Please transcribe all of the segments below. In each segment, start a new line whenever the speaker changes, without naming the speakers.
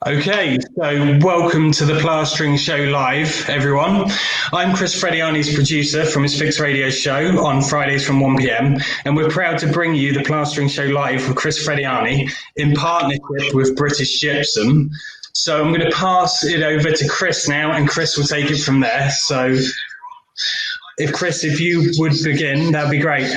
Okay, so welcome to the Plastering Show Live, everyone. I'm Chris Frediani's producer from his Fixed Radio show on Fridays from 1 p.m. and we're proud to bring you the Plastering Show Live with Chris Frediani in partnership with British Gypsum. So I'm going to pass it over to Chris now, and Chris will take it from there. So if you would begin, that'd be great.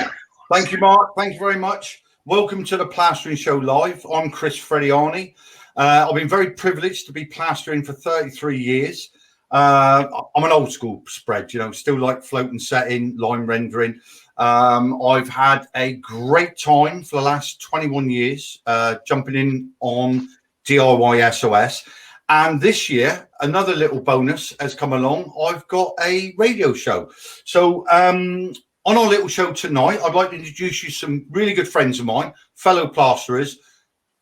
Thank you, Mark. Thank you very much. Welcome to the Plastering Show Live. I'm Chris Frediani. I've been very privileged to be plastering for 33 years. I'm an old school spread, still like float and setting, line rendering. I've had a great time for the last 21 years, jumping in on DIY SOS. And this year, another little bonus has come along. I've got a radio show. So on our little show tonight, I'd like to introduce you some really good friends of mine, fellow plasterers,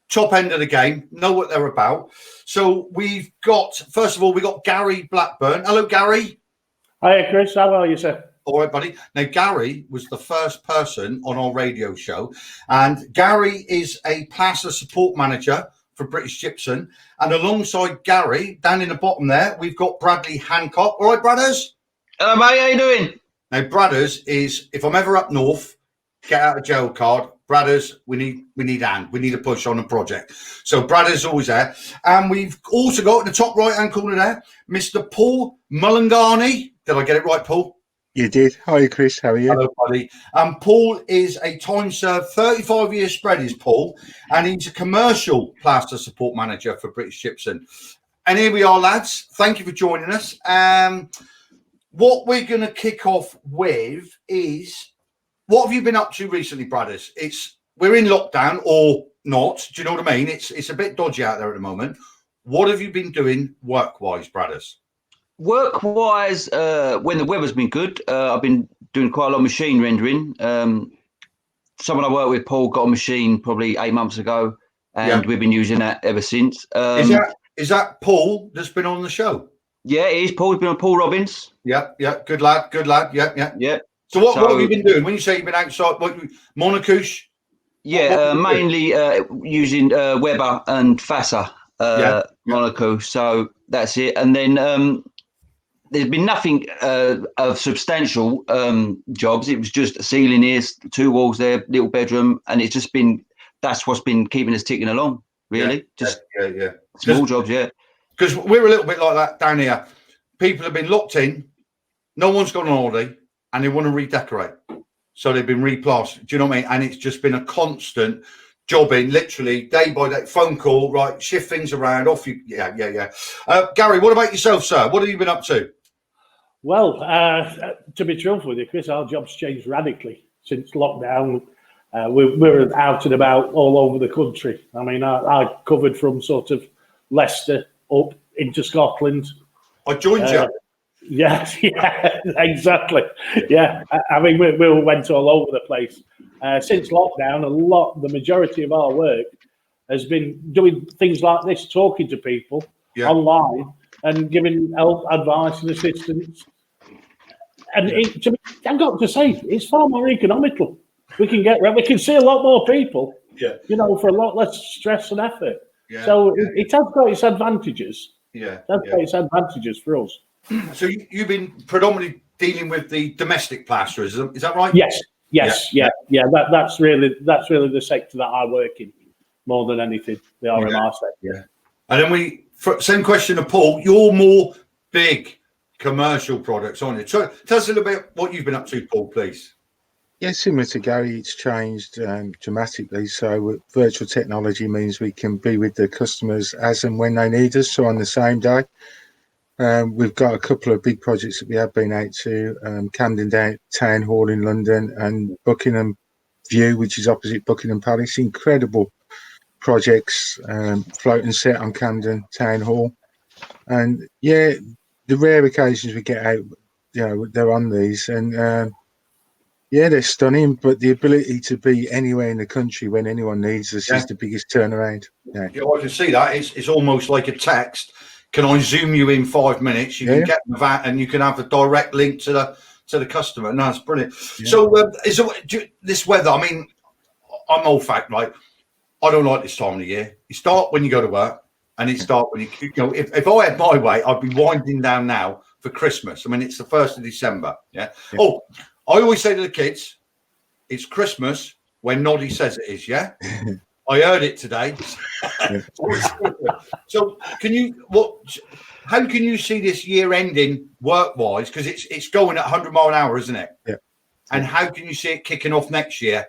top end of the game, know what they're about. So first of all, we've got Gary Blackburn. Hello, Gary.
Hi, Chris. How are you, sir?
All right, buddy. Now, Gary was the first person on our radio show, and Gary is a plaster support manager for British Gypsum. And alongside Gary, down in the bottom there, we've got Bradley Hancock. All right, brothers?
Hello, mate. How you doing?
Now, Brothers is, if I'm ever up north, get out of jail card. Brothers, we need a push on the project. So Brothers always there. And we've also got in the top right-hand corner there, Mr. Paul Mullingarney. Did I get it right, Paul?
You did. Hi, Chris. How are you?
Hello, buddy. Paul is a time-served 35-year spread, is Paul, and he's a commercial plaster support manager for British Gypsum. And here we are, lads. Thank you for joining us. What we're going to kick off with is, what have you been up to recently, brothers? We're in lockdown or not. Do you know what I mean? It's a bit dodgy out there at the moment. What have you been doing work-wise, brothers?
Work-wise, when the weather's been good, I've been doing quite a lot of machine rendering. Someone I work with, Paul, got a machine probably 8 months ago, and we've been using that ever since.
Is that Paul that's been on the show?
Yeah, it is. Paul. He's been on Paul Robbins.
Yeah. Good lad.
Yeah.
So what have you been doing? When you say you've been outside, Monocouche?
Yeah, mainly using Weber and Fassa Monocouche. So that's it. And then there's been nothing of substantial jobs. It was just a ceiling here, 2 walls there, little bedroom, and it's just been, that's what's been keeping us ticking along, really. Small jobs,
Because we're a little bit like that down here. People have been locked in, no one's gone on holiday, and they want to redecorate. So they've been replastered. Do you know what I mean? And it's just been a constant jobbing, literally day by day, phone call, right, shift things around, off you. Yeah. Gary, what about yourself, sir? What have you been up to?
Well, to be truthful with you, Chris, our job's changed radically since lockdown. We're out and about all over the country. I mean, I covered from sort of Leicester up into Scotland.
I joined you.
Yeah, exactly. Yeah, I mean, we went all over the place. Since lockdown, the majority of our work has been doing things like this, talking to people online and giving help, advice and assistance. And I've got to say, it's far more economical. We can see a lot more people, for a lot less stress and effort. So it has got its advantages. It has got its advantages for us.
So you've been predominantly dealing with the domestic plasterers, is that right?
Yes. That's really the sector that I work in more than anything. The RMR sector.
Yeah. And then same question to Paul. You're more big commercial products, aren't you? So tell us a little bit what you've been up to, Paul, please.
Yeah, similar to Gary, it's changed dramatically. So virtual technology means we can be with the customers as and when they need us, so on the same day. We've got a couple of big projects that we have been out to, Camden Town Hall in London and Buckingham View, which is opposite Buckingham Palace. Incredible projects, float and set on Camden Town Hall. And the rare occasions we get out, they're on these. And they're stunning, but the ability to be anywhere in the country when anyone needs us is the biggest turnaround.
Yeah, I can see that. It's almost like a text. Can I zoom you in 5 minutes? You can get the VAT and you can have a direct link to the customer. No, it's brilliant. Yeah. So this weather, I mean, I'm old fact, right? I don't like this time of the year. You start when you go to work, and it's dark when you know. If I had my way, I'd be winding down now for Christmas. I mean, it's the 1st of December. Yeah. Oh, I always say to the kids, it's Christmas when Noddy says it is. Yeah. I heard it today. So how can you see this year ending work wise? Because it's going at 100 mile an hour, isn't it?
Yeah.
And how can you see it kicking off next year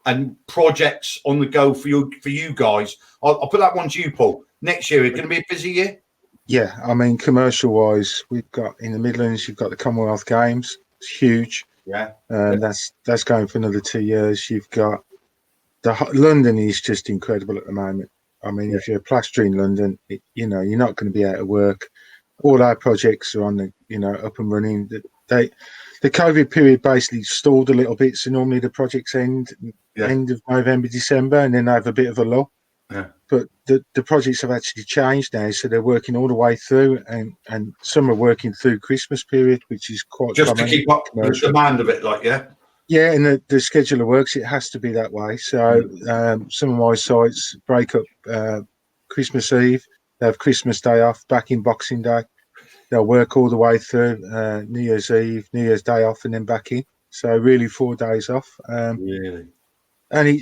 and projects on the go for you guys? I'll put that one to you, Paul. Next year, it's going to be a busy year.
Yeah, I mean, commercial wise, we've got in the Midlands, you've got the Commonwealth Games. It's huge.
Yeah.
That's going for another 2 years. You've got London is just incredible at the moment. I mean, if you're plastering London, you're not going to be out of work. All our projects are on up and running. The COVID period basically stalled a little bit, so normally the projects end of November, December, and then they have a bit of a lull.
Yeah.
But the projects have actually changed now, so they're working all the way through, and some are working through Christmas period, which is quite
just
common.
To keep up the demand of it,
Yeah, and the schedule of works, it has to be that way. So some of my sites break up Christmas Eve, they have Christmas Day off, back in Boxing Day. They'll work all the way through New Year's Eve, New Year's Day off, and then back in. So really 4 days off.
Really?
And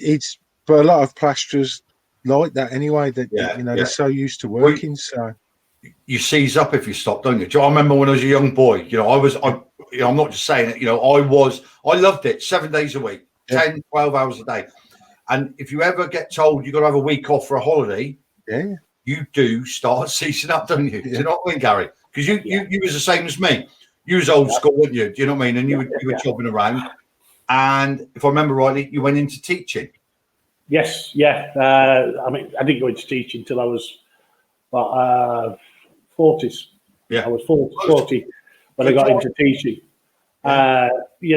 but a lot of plasterers like that anyway, that they're so used to working. So
you seize up if you stop, don't you? I remember when I was a young boy, I'm not just saying it, I loved it 7 days a week, 10, 12 hours a day. And if you ever get told you've got to have a week off for a holiday, you do start seizing up, don't you? Do you know what I mean, Gary? Because you was the same as me. You was old school, weren't you? Do you know what I mean? And you were jobbing around. And if I remember rightly, you went into teaching.
Yes, yeah. I mean, I didn't go into teaching till I was 40s.
Yeah,
I was 40 when I got into teaching. And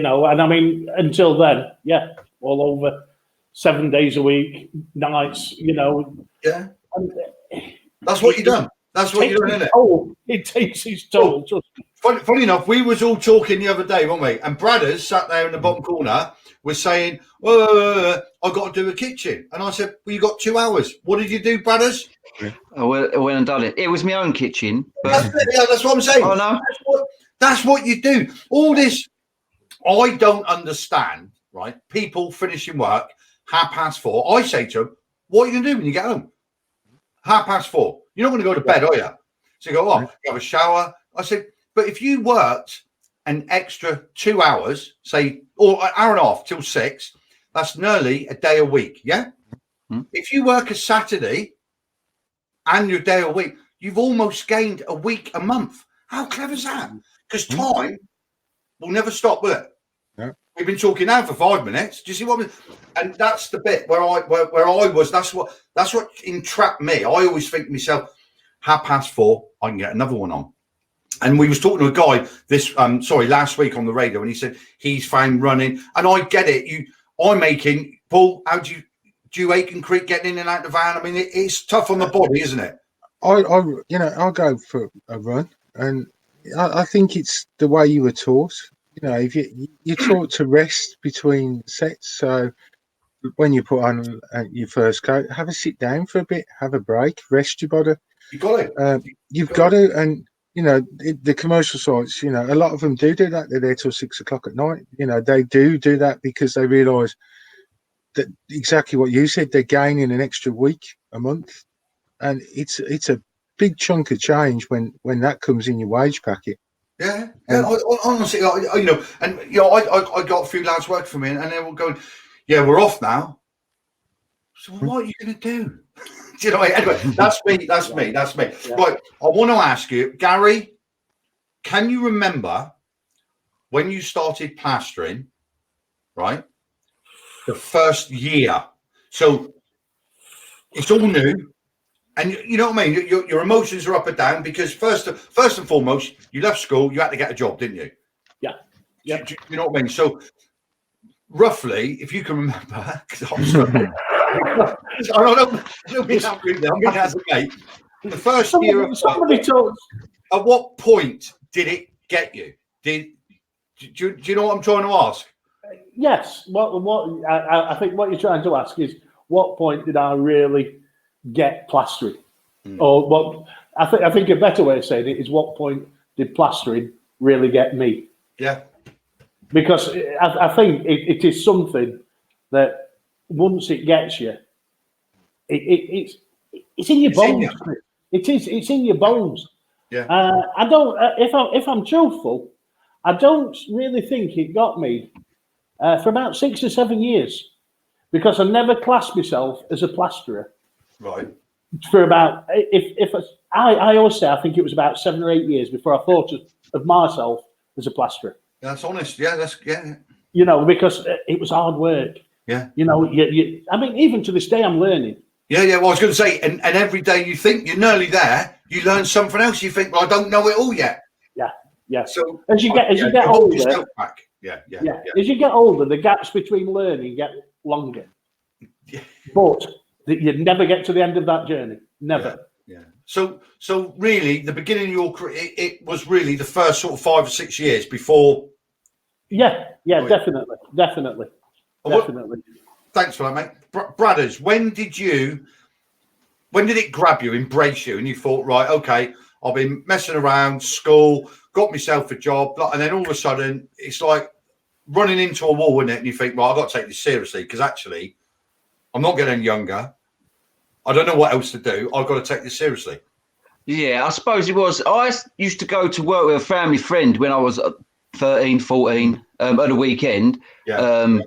I mean, until then, all over 7 days a week, nights.
Yeah, that's what you done. That's what you're doing, isn't it?
Oh, it takes its toll.
Funny enough, we was all talking the other day, weren't we? And Bradders sat there in the bottom corner was saying, I got to do a kitchen. And I said, well, you got 2 hours. What did you do, Bradders?
I went and done it. It was my own kitchen. But...
that's what I'm saying.
Oh, no.
That's what you do. All this, I don't understand, right? People finishing work, 4:30. I say to them, what are you going to do when you get home? 4:30. You're not going to go to bed, are you? So you go, you have a shower. I said, but if you worked an extra 2 hours, say, or an hour and a half till 6, that's nearly a day a week, yeah? Mm-hmm. If you work a Saturday and your day a week, you've almost gained a week a month. How clever is that? Because time will never stop, will it? Yeah. We've been talking now for 5 minutes. Do you see what I mean? And that's the bit where I was. That's what entrapped me. I always think to myself, 4:30, I can get another one on. And we was talking to a guy last week on the radio, and he said he's found running. And I get it. I'm making Paul. How do you ache and creak getting in and out the van? I mean, it's tough on the body, isn't it?
I'll go for a run, and I think it's the way you were taught. If you're taught to rest between sets, so when you put on your first coat, have a sit down for a bit, have a break, rest your body.
You got it.
You've got to, and the commercial sites, a lot of them do that. They're there till 6 o'clock at night. They do that because they realise that exactly what you said. They're gaining an extra week a month, and it's a big chunk of change when that comes in your wage packet.
Yeah. Honestly, I got a few lads working for me, and they were going, "Yeah, we're off now." So what are you going to do? Do you know? Anyway, that's me. Yeah. Right. I want to ask you, Gary, can you remember when you started plastering? Right, the first year. So it's all new. And you know what I mean? Your emotions are up and down because first and foremost, you left school, you had to get a job, didn't you?
Yeah.
Do you know what I mean? So roughly, if you can remember, because I don't mean that really, I mean as a mate. The first year of
somebody told.
At what point did it get you? Do you know what I'm trying to ask?
Yes. I think what you're trying to ask is what point did I really get plastering? Or what? I think a better way of saying it is, what point did plastering really get me?
Yeah.
Because I think it is something that once it gets you, it's in your bones. It's in your bones.
Yeah.
I don't. If I'm truthful, I don't really think it got me for about 6 or 7 years, because I never classed myself as a plasterer.
Right.
For about, I always say I think it was about 7 or 8 years before I thought of myself as a plasterer.
That's honest. Yeah. Yeah.
You know, because it was hard work.
Yeah.
You know, I mean, even to this day, I'm learning.
Yeah. Well, I was going to say, and every day you think you're nearly there, you learn something else. You think, well, I don't know it all yet.
Yeah.
So
as you get
hold
older,
yourself back. Yeah.
As you get older, the gaps between learning get longer.
Yeah.
But you never get to the end of that journey. Never.
Yeah. So really, the beginning of your career, it was really the first sort of 5 or 6 years before.
Yeah. Definitely.
Thanks for that, mate. Brothers, when did it grab you, embrace you, and you thought, right, okay, I've been messing around, school, got myself a job, and then all of a sudden it's like running into a wall, isn't it? And you think, right, I've got to take this seriously, because actually I'm not getting any younger. I don't know what else to do. I've got to take this seriously.
Yeah, I suppose it was. I used to go to work with a family friend when I was 13, 14 at the weekend.
Yeah.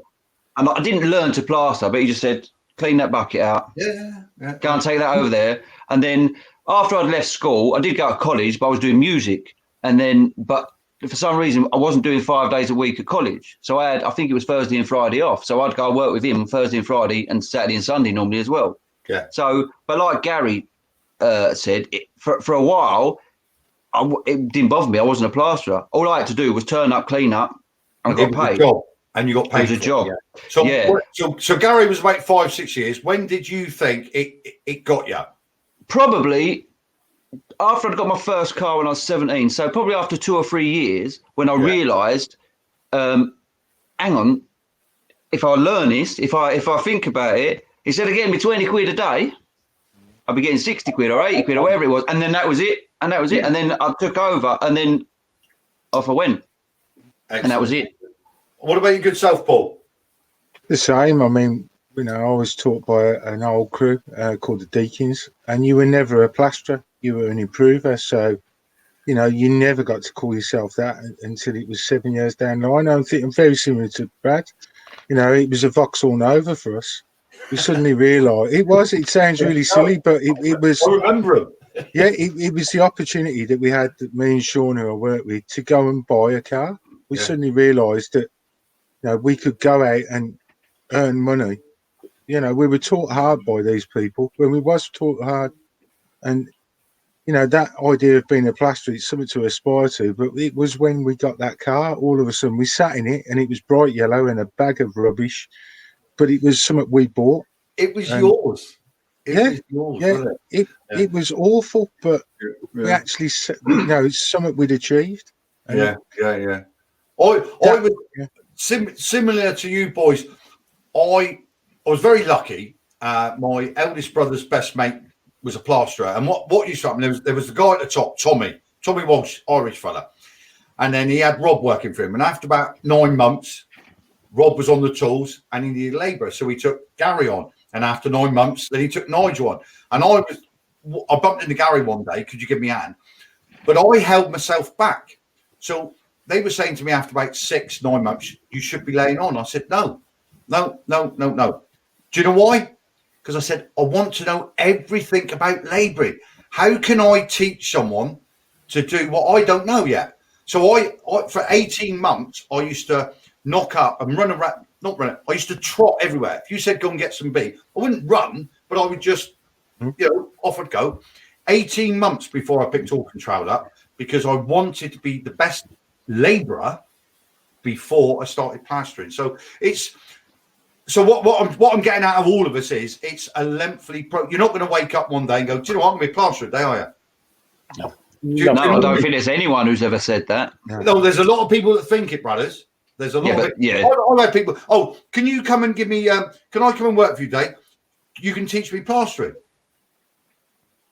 And I didn't learn to plaster, but he just said, clean that bucket out.
Yeah.
Go and take that over there. And then after I'd left school, I did go to college, but I was doing music. But for some reason, I wasn't doing 5 days a week at college. So I think it was Thursday and Friday off. So I'd go work with him Thursday and Friday and Saturday and Sunday normally as well.
Yeah.
So, but like Gary said, for a while, it didn't bother me. I wasn't a plasterer. All I had to do was turn up, clean up, and I got paid.
Job, and you got paid.
It was a job.
So Gary was about 5, 6 years. When did you think it got you?
Probably after I got my first car when I was 17. So probably after 2 or 3 years, when I realised, hang on, if I learn this, if I think about it, instead of getting me 20 quid a day, I'd be getting 60 quid or 80 quid or whatever it was. And then that was it. And then I took over, and then off I went. Excellent. And that was it.
What about your good self, Paul?
The same. I mean, you know, I was taught by an old crew called the Deacons, and you were never a plasterer. You were an improver. So, you know, you never got to call yourself that until it was 7 years down the line. I think I'm very similar to Brad. You know, it was a Vauxhall Nova for us. We suddenly realised it sounds really silly, but it was.
I remember it.
Yeah, it was the opportunity that we had, that me and Sean, who I worked with, to go and buy a car. We suddenly realised that, you know, we could go out and earn money. You know, we were taught hard by these people. When we was taught hard, and you know, that idea of being a plasterer, it's something to aspire to. But it was when we got that car, all of a sudden we sat in it, and it was bright yellow and a bag of rubbish. But it was something we bought.
It was yours.
It was awful, but we actually, you know, it's something we'd achieved.
I was similar to you boys. I was very lucky. My eldest brother's best mate was a plasterer, and what used to happen, there was the guy at the top, Tommy Walsh, Irish fella, and then he had Rob working for him. And after about 9 months, Rob was on the tools and he needed labour, so he took Gary on. And after 9 months, then he took Nigel on. And I bumped into Gary one day, could you give me a hand? But I held myself back. So they were saying to me after about 6, 9 months, you should be laying on. I said, no. Do you know why? Because I said, I want to know everything about labouring. How can I teach someone to do what I don't know yet? So I for 18 months, I used to knock up and run around. Not running. I used to trot everywhere. If you said go and get some beef, I wouldn't run, but I would just, off I'd go. 18 months before I picked all control up, because I wanted to be the best labourer before I started plastering. So what I'm getting out of all of us is it's a lengthy you're not going to wake up one day and go, do you know what, I'm going to be a plasterer today, are you?
No. I don't think there's anyone who's ever said that.
No, there's a lot of people that think it, brothers. There's a lot of I've had people, can you come and give me, can I come and work for you, Dave? You can teach me plastering.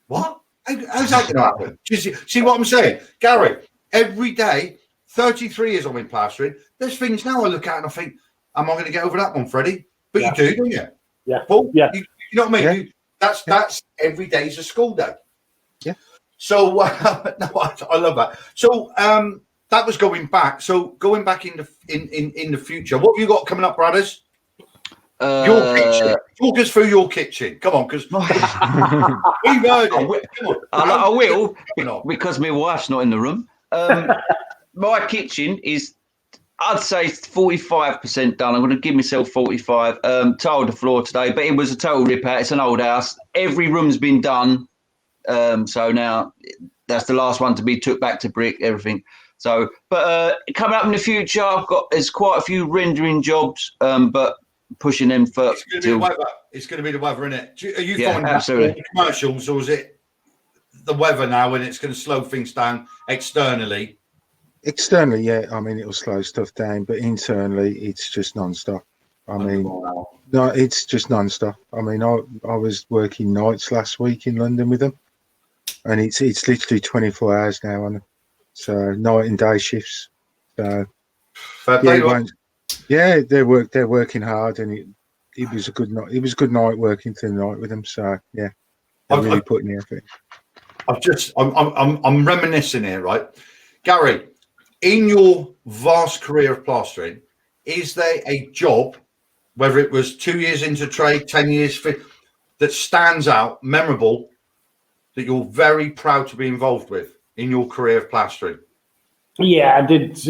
What? How's that going to happen? Do you see what I'm saying? Gary, every day, 33 years I've been plastering, there's things now I look at and I think, am I going to get over that one, Freddie? But you do, don't you?
Yeah.
Paul,
yeah.
You know what I mean?
Yeah.
That's every day's a school day.
Yeah.
So, no, I love that. So, that was going back. So, going back in the future, what have you got coming up, brothers? Your kitchen. Talk us through your kitchen. Come on, because we've heard it.
I will, because my wife's not in the room. My kitchen is, I'd say, 45% done. I'm going to give myself 45. Tiled the floor today, but it was a total rip out. It's an old house. Every room's been done. So now that's the last one to be took back to brick, everything. So, but coming up in the future, there's quite a few rendering jobs, but pushing them for.
It's going to be the weather, isn't it? Are you finding
absolutely
commercials, or is it the weather now, and it's going to slow things down externally?
Externally, yeah. I mean, it'll slow stuff down, but internally, it's just non-stop. I mean, no, it's just non-stop. I mean, I was working nights last week in London with them, and it's literally 24 hours now on them. So night and day shifts. So yeah, they're working hard, and it was a good night. It was a good night working through the night with them. So yeah, they're really putting the effort.
I'm reminiscing here, right, Gary? In your vast career of plastering, is there a job, whether it was 2 years into trade, 10 years, that stands out, memorable, that you're very proud to be involved with in your career of plastering?
Yeah, I did.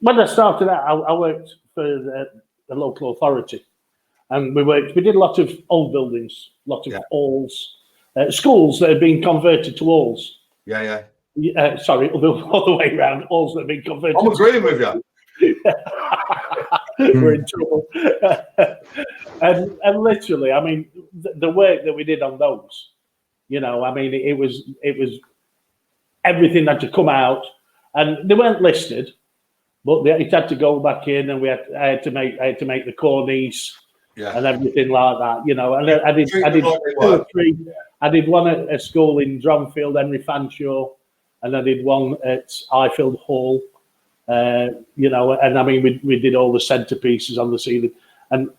When I started out, I worked for the local authority, and we did a lot of old buildings, a lot of halls, schools that had been converted to halls. Sorry, all the way around, halls that have been converted.
I'm agreeing with you.
We're in trouble. and literally, I mean, the work that we did on those, you know, I mean, it was everything had to come out, and they weren't listed, but it had to go back in, and I had to make the cornice and everything like that, you know. And I did 2 or 3. I did one at a school in Dronfield, Henry Fanshawe, and I did one at Highfield Hall. You know, and I mean, we did all the centerpieces on the ceiling, and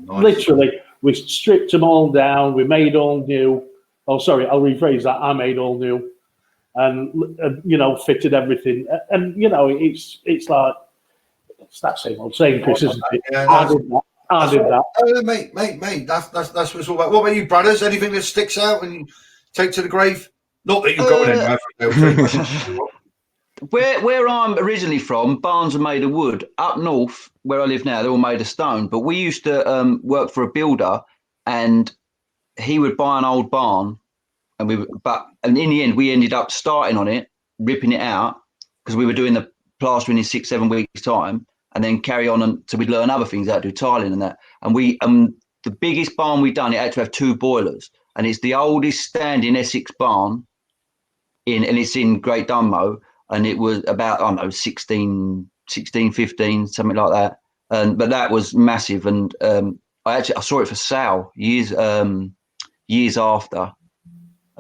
literally we stripped them all down. We made all new. Oh, sorry, I'll rephrase that. I made all new, and you know, fitted everything. And you know, it's like it's that same old saying, Chris, isn't it?
Yeah,
I did that.
Mate. That's what it's all about. What about you, brothers? Anything that sticks out and you take to the grave? Not that you're going anywhere.
Where I'm originally from, barns are made of wood. Up north, where I live now, they're all made of stone. But we used to work for a builder, and he would buy an old barn, and in the end, we ended up starting on it, ripping it out, because we were doing the plastering in 6-7 weeks' time, and then carry on until we'd learn other things, how to do tiling and that. And we the biggest barn we've done, it had to have 2 boilers, and it's the oldest standing Essex barn and it's in Great Dunmow. And it was about, I don't know, 16, 15, something like that. But that was massive. And I saw it for sale years after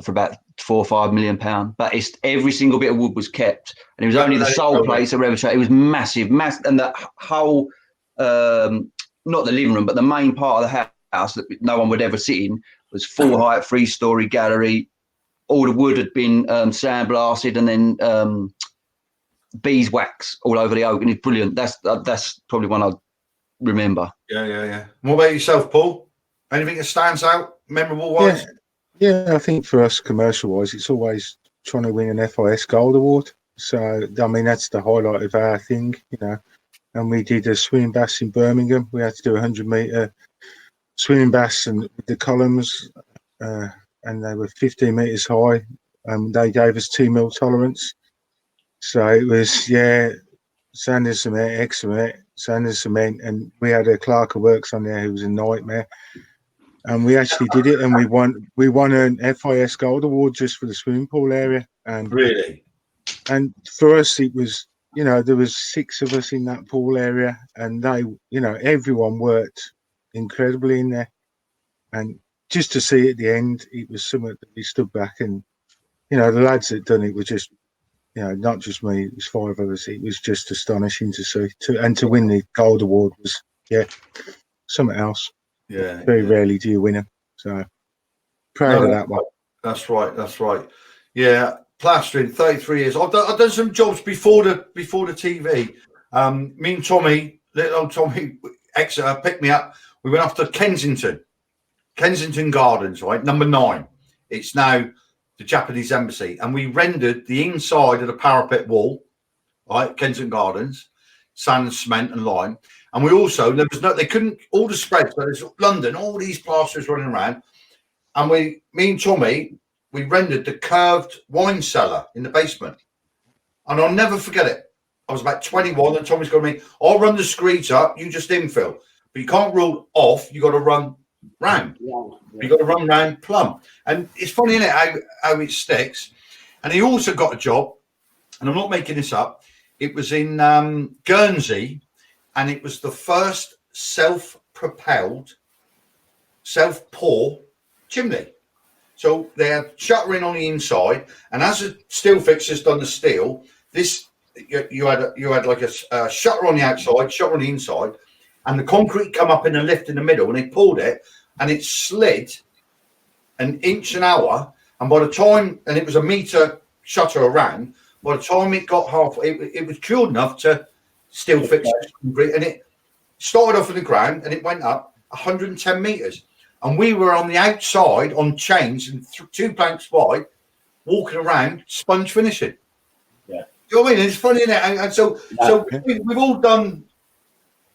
for about £4 or £5 million. But every single bit of wood was kept. And it was only the sole place that ever showed. It was massive. And the whole, not the living room, but the main part of the house that no one would ever sit in was full height, 3-story gallery. All the wood had been sandblasted, and then beeswax all over the oak, and it's brilliant. That's probably one I remember.
Yeah. What about yourself, Paul? Anything that stands out, memorable wise?
Yeah, I think for us, commercial wise, it's always trying to win an FIS Gold Award. So I mean, that's the highlight of our thing, you know. And we did a swimming bass in Birmingham. We had to do 100-meter swimming bass and with the columns, and they were 15 meters high. They gave us 2 mil tolerance. So it was, sand and cement, excellent, sand and cement. And we had a clerk of works on there who was a nightmare. And we actually did it, and we won an FIS Gold Award just for the swimming pool area. And
really?
And for us, it was, you know, there was 6 of us in that pool area, and they, you know, everyone worked incredibly in there. And just to see at the end, it was something that we stood back and, the lads that done it were just, not just me, it was 5 of us. It was just astonishing to see. And to win the gold award was, something else.
Yeah.
Very rarely do you win them. So proud of that one.
That's right. Yeah, plastering, 33 years. I've done some jobs before the TV. Me and Tommy, little old Tommy, Exeter, picked me up. We went off to Kensington Gardens, right? Number 9. It's now the Japanese embassy, and we rendered the inside of the parapet wall, right? Kensington Gardens, sand, cement, and lime. And we also, they couldn't, all the spreads, but there's London, all these plasterers running around. And me and Tommy, we rendered the curved wine cellar in the basement. And I'll never forget it. I was about 21, and Tommy's going to me, I'll run the screeds up, you just infill. But you can't rule off, you got to run round. You got to run round plumb. And it's funny, isn't it, how it sticks. And he also got a job, and I'm not making this up, it was in Guernsey, and it was the first self-propelled, self-pour chimney. So they had shuttering on the inside, and as the steel fixers done the steel, you had like a shutter on the outside, shutter on the inside, and the concrete come up in a lift in the middle, and they pulled it, and it slid an inch an hour, and by the time, and it was a meter shutter around, by the time it got halfway, it was cool enough to steel fix concrete, and it started off in the ground, and it went up 110 meters. And we were on the outside on chains and 2 planks wide, walking around, sponge finishing.
Yeah.
You know what I mean? It's funny, isn't it? And so we've all done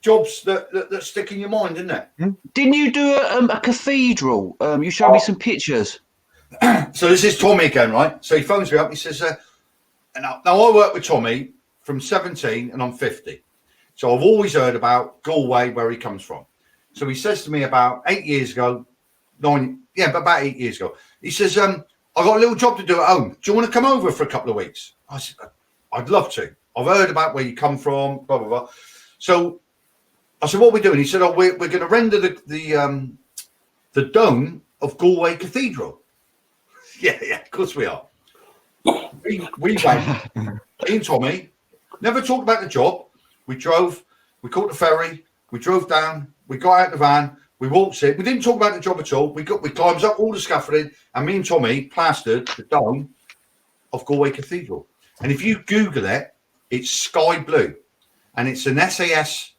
jobs that stick in your mind, isn't it?
Didn't you do a cathedral? You showed me some pictures.
So this is Tommy again, right? So he phones me up. He says, now I work with Tommy from 17 and I'm 50. So I've always heard about Galway, where he comes from. So he says to me about 8 years ago, about 8 years ago, he says, I got a little job to do at home. Do you want to come over for a couple of weeks? I said, I'd love to. I've heard about where you come from, blah, blah, blah. So I said, what are we doing? He said, we're going to render the dome of Galway Cathedral. Yeah, of course we are. We went, me and Tommy, never talked about the job. We drove, we caught the ferry, we drove down, we got out the van, we walked it. We didn't talk about the job at all. We climbed up all the scaffolding, and me and Tommy plastered the dome of Galway Cathedral. And if you Google it, it's sky blue, and it's an SAS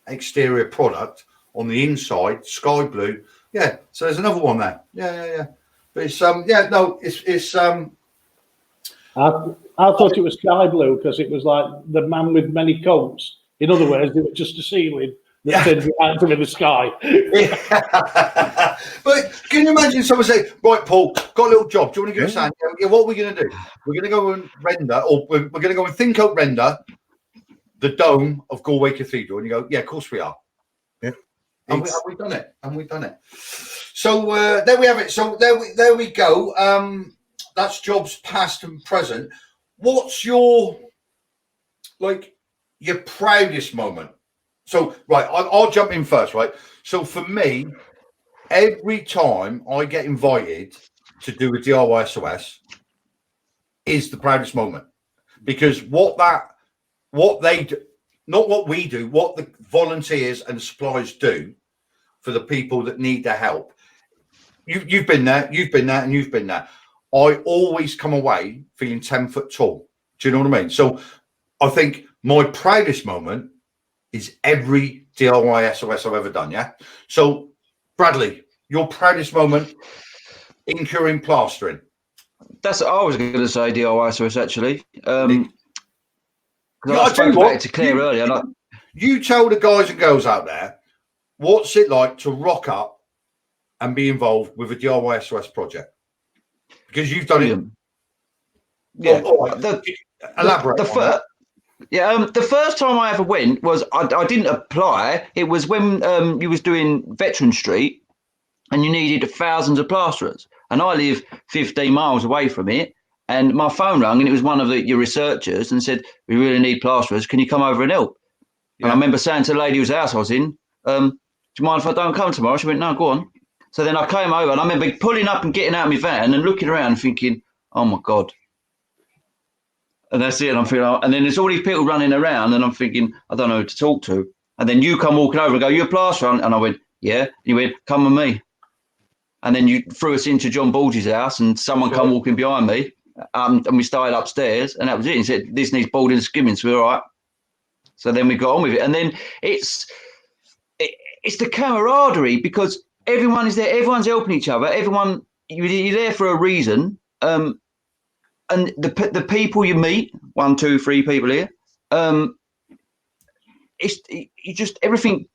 exterior product on the inside, sky blue. Yeah. So there's another one there. Yeah. But it's it's
I thought it was sky blue because it was like the man with many coats. In other words, it was just a ceiling that said out in the sky.
But can you imagine someone say, right, Paul, got a little job. Do you want to go sand? Yeah, what are we going to do? We're going to go and render, or we're going to go and thin coat render the dome of Galway Cathedral. And you go, yeah, of course we are.
Yeah.
And we've done it. And we've done it. So there we have it. So there we go. That's jobs past and present. What's your proudest moment? So, right, I'll jump in first, right? So for me, every time I get invited to do a DIY SOS is the proudest moment, because what they do, not what we do, what the volunteers and the suppliers do for the people that need their help. You've been there, and you've been there. I always come away feeling 10 foot tall. Do you know what I mean? So I think my proudest moment is every DIY SOS I've ever done. Yeah. So Bradley, your proudest moment in curing plastering?
That's what I was going to say, DIY SOS actually.
Yeah,
I spoke about it to Claire earlier.
You tell the guys and girls out there, what's it like to rock up and be involved with a DIY SOS project? Because you've done it.
Yeah.
Elaborate.
The first time I ever went was I didn't apply. It was when you was doing Veteran Street, and you needed thousands of plasterers. And I live 15 miles away from it. And my phone rang, and it was one of your researchers, and said, "We really need plasterers. Can you come over and help?" Yeah. And I remember saying to the lady whose house I was in, "Do you mind if I don't come tomorrow?" She went, "No, go on." So then I came over and I remember pulling up and getting out of my van and looking around and thinking, oh my God. And that's it. And I'm feeling, and then there's all these people running around and I'm thinking, I don't know who to talk to. And then you come walking over and go, you're a plasterer? And I went, yeah. And you went, come with me. And then you threw us into John Bulge's house and someone come walking behind me. And we started upstairs and that was it. He said, this needs boarding and skimming. So we're all right. So then we got on with it. And then it's the camaraderie because everyone is there. Everyone's helping each other. Everyone, you're there for a reason. And the people you meet, 1, 2, 3 people here, you just everything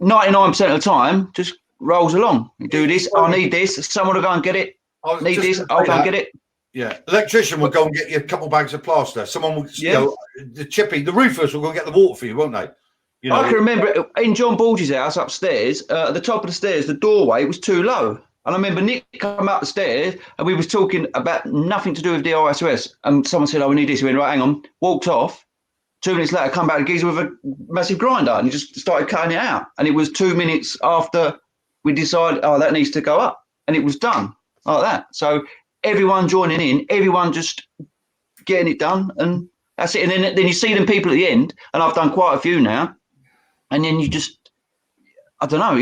99% of the time just rolls along. You do this, I need this, someone will go and get it. Need this, I'll go and get it.
Yeah, electrician will go and get you a couple bags of plaster. Someone will, you know, the roofers will go and get the water for you, won't they? You know,
I can remember in John Bulge's house upstairs, at the top of the stairs, the doorway was too low. And I remember Nick come up the stairs and we was talking about nothing to do with the ISOS. And someone said, oh, we need this. He went, right, hang on, walked off. 2 minutes later, come back and geezer with a massive grinder and he just started cutting it out. And it was 2 minutes after we decided, oh, that needs to go up. And it was done like that. So everyone joining in, everyone just getting it done. And that's it. And then you see them people at the end, and I've done quite a few now. And then you just, I don't know,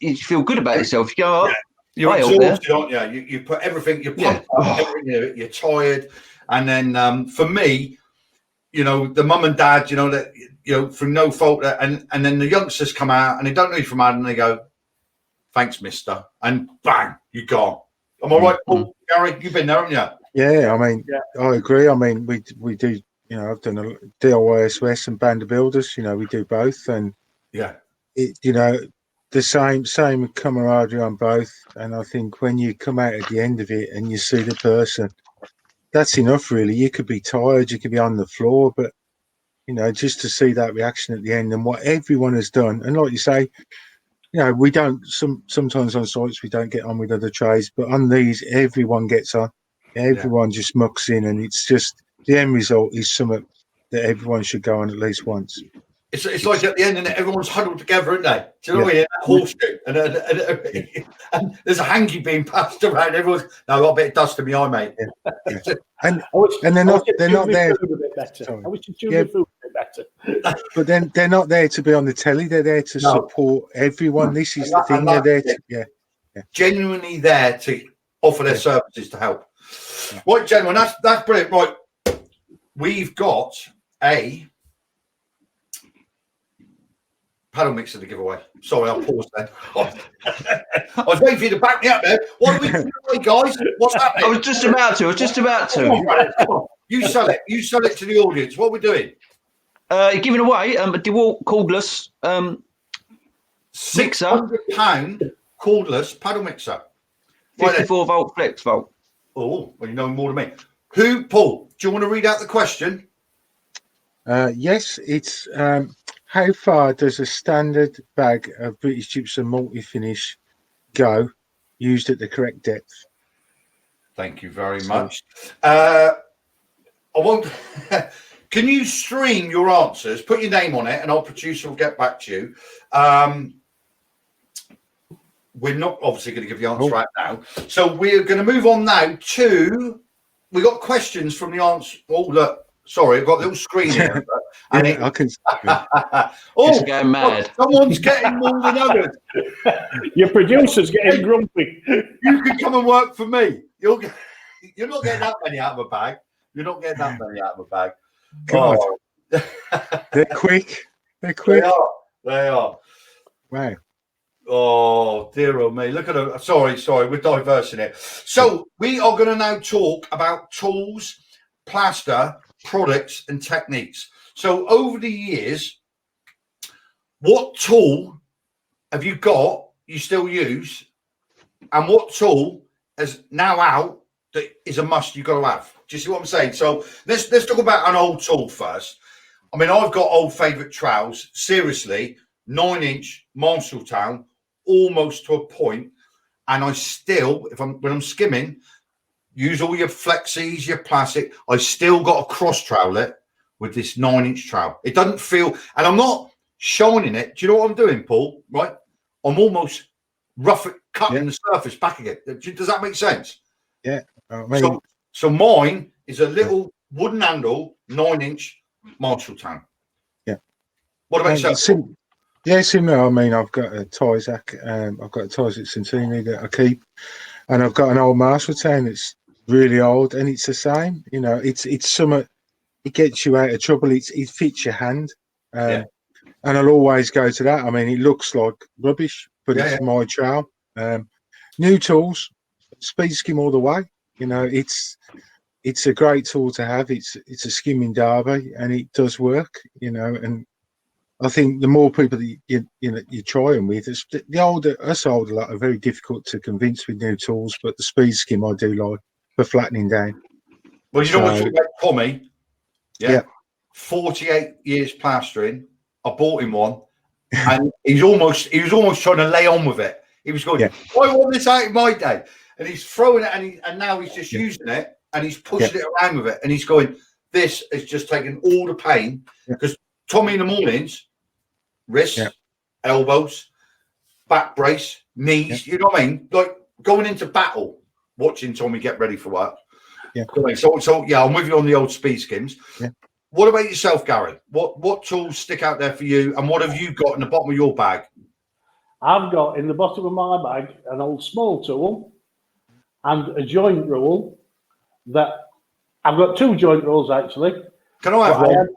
you feel good about yourself. You go, oh,
you're exhausted, aren't you? You put everything, you're pumped up, everything, you're tired. And then for me, you know, the mum and dad, you know, that, you know, through no fault, and then the youngsters come out and they don't know you from Adam and they go, thanks, mister. And bang, you're gone. Am I right, Paul? Gary, you've been there, haven't you?
Yeah, I mean, I agree. I mean, we do, you know, I've done a DIYSOS and Band of Builders, you know, we do both. And, you know, the same camaraderie on both. And I think when you come out at the end of it and you see the person, that's enough, really. You could be tired, you could be on the floor, but, you know, just to see that reaction at the end and what everyone has done. And like you say, you know, we don't, sometimes on sites we don't get on with other trades, but on these, everyone gets on. Everyone just mucks in, and it's just, the end result is something that everyone should go on at least once.
It's like at the end, and everyone's huddled together, isn't they? Do you know what I mean? Horseshoe, and there's a hanky being passed around. Everyone's, no, I've got a bit of dust in my eye, mate.
And they're not there.
I wish you tuned the food a bit better.
But then they're not there to be on the telly. They're there to support everyone. This is the thing. They're there to,
genuinely there to offer their services to help. Right, gentlemen, that's brilliant. Right, we've got a paddle mixer to give away. Sorry, I'll pause there. I was waiting for you to back me up there. What are we doing, guys? What's happening?
I was just about to.
You sell it. You sell it to the audience. What are we doing?
You're giving away a DeWalt cordless mixer.
£600 cordless paddle mixer.
54-volt flex volt.
Oh, well, you know more than me. Paul, do you want to read out the question?
Yes, it's how far does a standard bag of British Gypsum multi-finish go, used at the correct depth?
Thank you very much. I won't. Can you stream your answers? Put your name on it, and our producer will get back to you. We're not obviously going to give the answer right now, so we're going to move on now to. We got questions from the answer. Oh, look. Sorry, I've got a little screen here. And
I can.
It's going mad.
Someone's getting more than others.
Your producer's getting grumpy.
You can come and work for me. You're not getting that many out of a bag. You're not getting that many out of a bag.
God. Oh. They're quick. They're quick.
They are.
Wow.
Oh, dear oh me. Look at them. Sorry. We're diversing it. So we are going to now talk about tools, plaster, products and techniques. So over the years, what tool have you got you still use, and what tool is now out that is a must you got to have? Do you see what I'm saying? So let's talk about an old tool first. I mean, I've got old favourite trowels, seriously, 9-inch Marshalltown, almost to a point, and I still, when I'm skimming, use all your flexies, your plastic. I still got a cross trowel it with this 9-inch trowel. It doesn't feel, and I'm not shining it. Do you know what I'm doing, Paul? Right? I'm almough cutting the surface back again. Does that make sense?
Yeah. I mean,
so mine is a little wooden handle, 9-inch Marshalltown.
Yeah.
What about yourself?
Yeah, similar. I mean, I've got a Tyzac, I've got a Tyzac Centini that I keep, and I've got an old Marshalltown that's really old, and it's the same. You know, it's somewhat. It gets you out of trouble. It fits your hand, and I'll always go to that. I mean, it looks like rubbish, but it's my trowel. New tools, speed skim all the way. You know, it's a great tool to have. It's a skimming derby, and it does work. You know, and I think the more people that you try them with, us older lot are very difficult to convince with new tools, but the speed skim I do like for flattening down.
Well, you know what about Tommy? Yeah. 48 years plastering. I bought him one, and he was almost trying to lay on with it. He was going, I want this out in my day. And he's throwing it, and now he's just using it, and he's pushing it around with it. And he's going, this is just taking all the pain. Because Tommy in the mornings, wrists, elbows, back brace, knees, you know what I mean? Like going into battle, watching Tommy get ready for work.
Yeah.
So yeah, I'm with you on the old speed skims. Yeah. What about yourself, Gary? What tools stick out there for you, and what have you got in the bottom of your bag?
I've got in the bottom of my bag an old small tool and a joint rule. That I've got 2 joint rules actually.
Can I have one?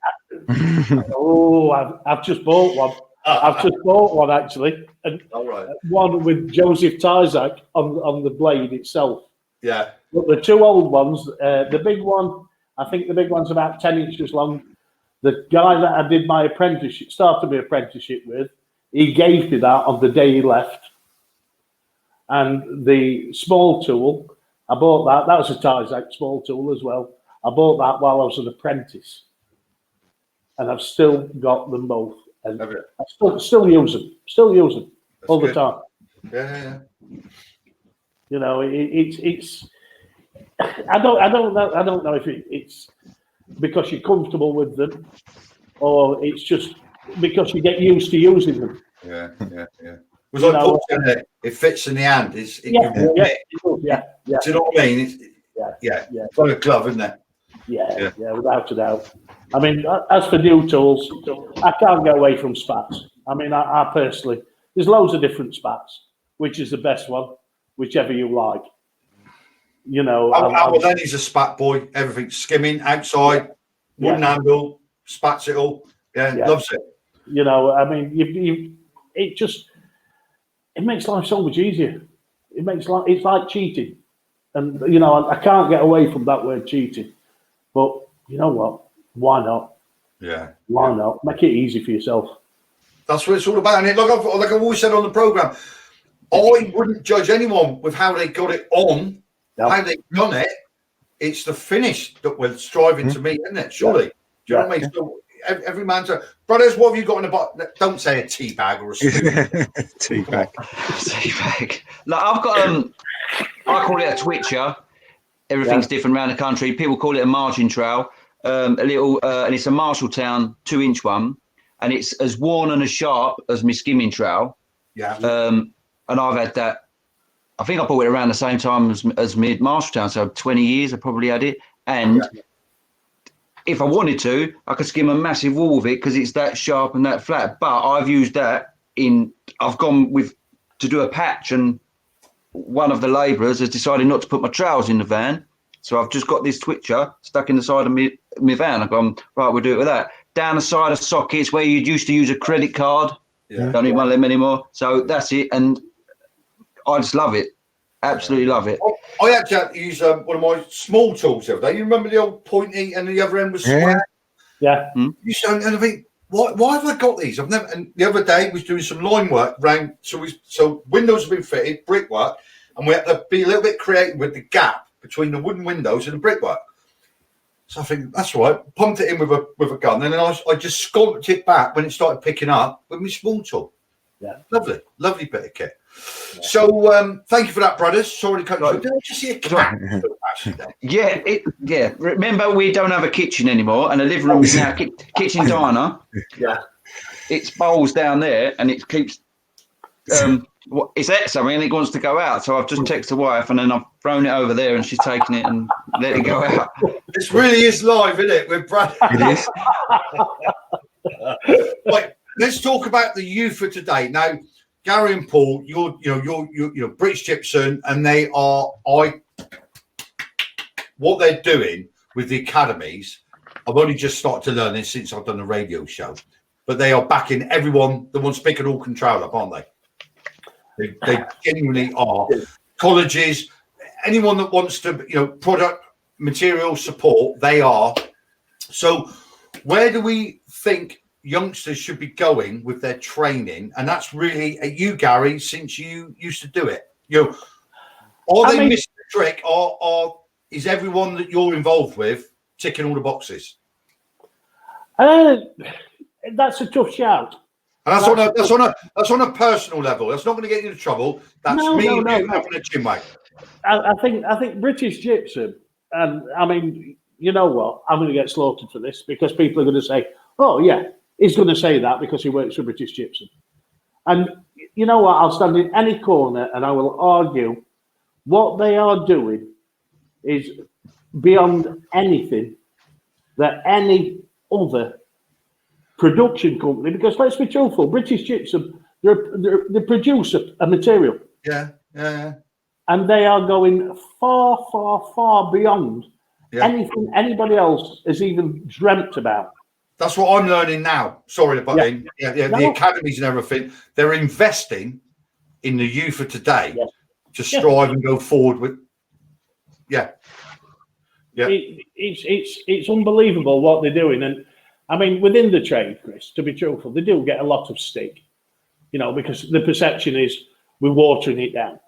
I've just bought one. I've just bought one actually, and one with Joseph Tyzac on the blade itself.
Yeah.
But the 2 old ones, the big one, I think the big one's about 10 inches long. The guy that I did my started my apprenticeship with, he gave me that on the day he left. And the small tool, I bought that. That was a Tyzac small tool as well. I bought that while I was an apprentice. And I've still got them both. And I still use them. That's all good. The time.
Yeah.
You know, it's. I don't know if it's because you're comfortable with them, or it's just because you get used to using them.
Yeah. It was like Paul said, it fits in the hand. Do you know what I mean? It's like a glove, isn't it?
Yeah, without a doubt. I mean, as for new tools, I can't get away from spats. I mean, I personally, there's loads of different spats. Which is the best one? Whichever you like. You know.
Well, then he's a spat boy. Everything skimming outside, wooden handle, spats it all. Yeah, loves it.
You know, I mean, it makes life so much easier. It's like cheating, and you know, I can't get away from that word cheating. But you know what? Why not?
Yeah.
Why not? Make it easy for yourself. That's
what it's all about. And like I've always said on the program, I wouldn't judge anyone with how they got it on, how they've done it. It's the finish that we're striving to meet, isn't it? Surely. Do you know what I mean? So every man's brothers, what have you got in the bottom? Don't say a tea bag or a spoon.
Tea bag.
Like I've got I call it a twitcher. Everything's different around the country. People call it a margin trowel. And it's a Marshalltown 2-inch one, and it's as worn and as sharp as my skimming trowel.
Yeah.
And I've had that. I think I bought it around the same time as my Marshalltown, so 20 years I probably had it. And if I wanted to, I could skim a massive wall with it because it's that sharp and that flat. But I've used that I've gone to do a patch, and one of the labourers has decided not to put my trowels in the van. So I've just got this twitcher stuck in the side of my van. I've gone, right, we'll do it with that. Down the side of sockets where you used to use a credit card. Yeah. Don't need one of them anymore. So that's it. And I just love it. Absolutely love it.
I actually had to use one of my small tools the other day. You remember the old pointy and the other end was square?
Yeah.
And I think, why have I got these? I've never. And the other day was doing some line work around. So windows have been fitted, brickwork, and we had to be a little bit creative with the gap between the wooden windows and the brickwork. So I think that's right. Pumped it in with a gun, and then I just scomped it back when it started picking up with my small tool.
Yeah,
lovely bit of kit. Yeah. So thank you for that, brothers. Sorry to cut you. Did I just see a cat?
Yeah. Remember, we don't have a kitchen anymore, and the living room is now kitchen diner.
Yeah,
it's bowls down there, and it keeps It's at something and it wants to go out. So I've just texted the wife and then I've thrown it over there and she's taken it and let it go out.
This really is live, isn't it? With Brad.
It is.
Right, let's talk about the youth for today. Now, Gary and Paul, you're British Gypsum, and they are what they're doing with the academies. I've only just started to learn this since I've done a radio show, but they are backing everyone that wants Pick and All Control up, aren't they? They genuinely are. Colleges, anyone that wants to, product material support, they are. So, where do we think youngsters should be going with their training? And that's really at you, Gary, since you used to do it. Are they missing the trick, or is everyone that you're involved with ticking all the boxes?
That's a tough shout.
And that's on a personal level. That's not going to get you into trouble. That's having a chin wag.
I think British Gypsum, and I mean, you know what? I'm going to get slaughtered for this because people are going to say, "Oh yeah, he's going to say that because he works for British Gypsum." And you know what? I'll stand in any corner and I will argue what they are doing is beyond anything that any other production company, because let's be truthful, British Gypsum, they produce a material.
Yeah.
And they are going far, far, far beyond anything anybody else has even dreamt about.
That's what I'm learning now. Sorry to butt in. The academies and everything, they're investing in the youth of today to strive and go forward with.
It's unbelievable what they're doing. And I mean, within the trade, Chris, to be truthful, they do get a lot of stick, because the perception is we're watering it down.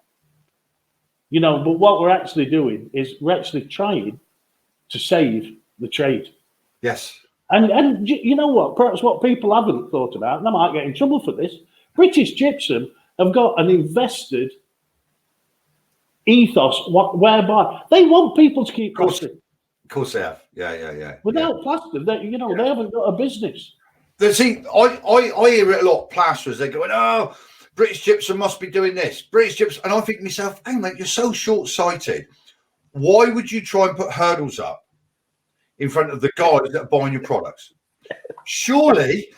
But what we're actually doing is we're actually trying to save the trade.
Yes.
And you know what? Perhaps what people haven't thought about, and I might get in trouble for this, British Gypsum have got an invested ethos whereby they want people to keep plastering.
Of course they have. Yeah.
Without plaster, they haven't got a business.
See, I hear it a lot. Plasterers, they're going, "Oh, British Gypsum must be doing this. British Gypsum," and I think to myself, "Hey, mate, you're so short-sighted. Why would you try and put hurdles up in front of the guys that are buying your products? Surely,